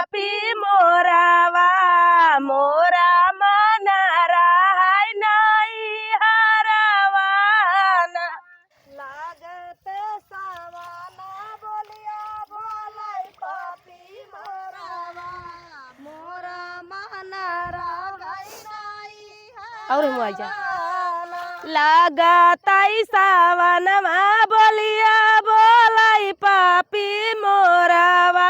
पापी मोरावा मोरा मन राय नहीं हरवाना लागत सावाना बोलिया बोलाई पापी मोरावा मोरा मन राय नहीं और हम जा लागताई सावनमा बोलिया बोलाई पापी मोरावा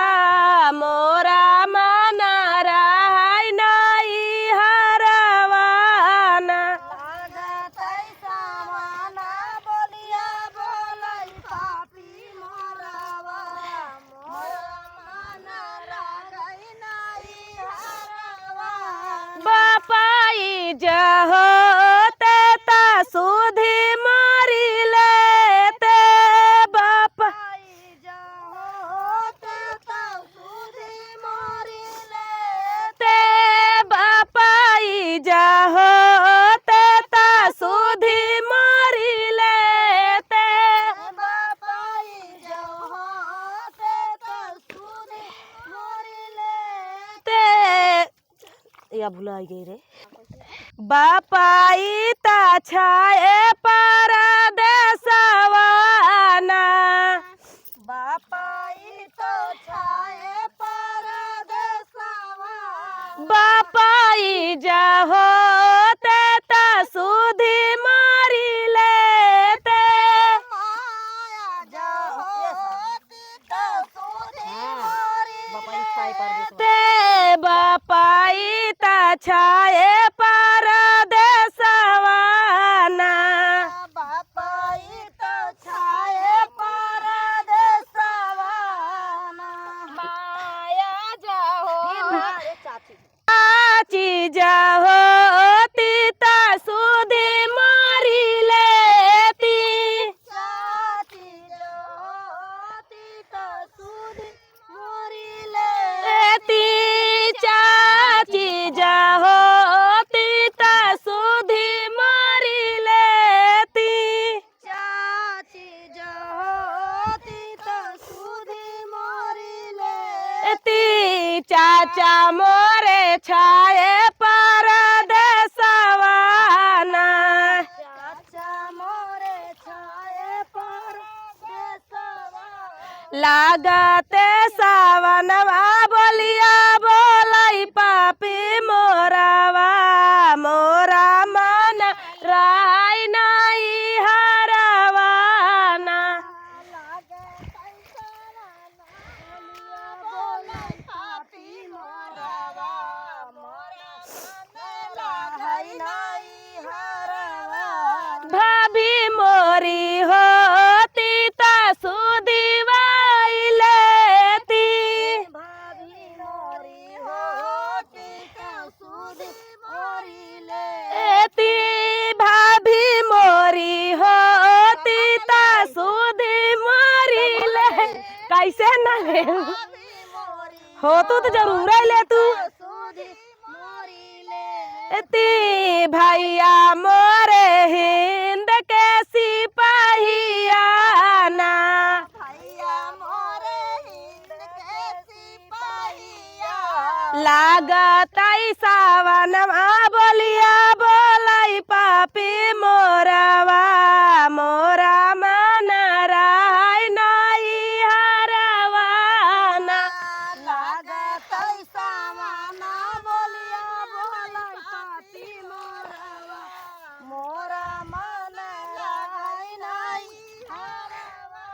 मोरा मन राय नहीं हरवाना लागतै सावाना बोलिया बोलाई पापी मोरावा मोरा मन राय नहीं हरवाना बापाई जहो सुधी मारी लेते बाप ते बापाई जाहो ते ता सुधी मारी लेते या भुला गई रे बापाई ता छाए परदेसवाना बापाई तो छाए परदेसवा बापाई जाहो ते ता सुधी मारी लेते माया जहोती तो सुधी मोरी ते बापाई ता छाए परदेसवाना बापाई तो छाए परदेसवाना माया जाहो चाची चाची जाहो ता सुधी मारी लेती चाची जहोती तो सुधी मोरी ले लेती चाची जाहो ता सुधी मारी लेती चाची जहोती तो सुधी मोरी ले ती चाचा मोरे छाए परदेसवाना चाचा मोरे छाए परदेसवा लागते सावनवा बोलिया बोलाई पापी मोरावा मोरा मन राय नहीं हरवाना लागे पैसावाना बोलाई पापी मोरावा मोरा मन राय नहीं हरवा भाभी मोरी होती ता सुधी वाई लेती भाभी मोरी होती तो सुधी मोरी ले एती भाभी मोरी होती ता सुधी मोरी ले कैसे न ले भाभी मोरी हो तू तो जरूर ही ले तू सुधी मोरी ले एती भैया मोरे हिंद के सिपाहियाना भैया मोरे हिंद के सिपाहिया लागताई सावनमा बोलिया बोलाई पापी मोरावा मोरा मन राय नहीं हरवाना लागतै सावाना बोलिया बोलाई पापी मोरावा मोरा मन राय नहीं हरवा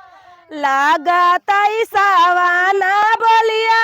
लागताई सावना बोलिया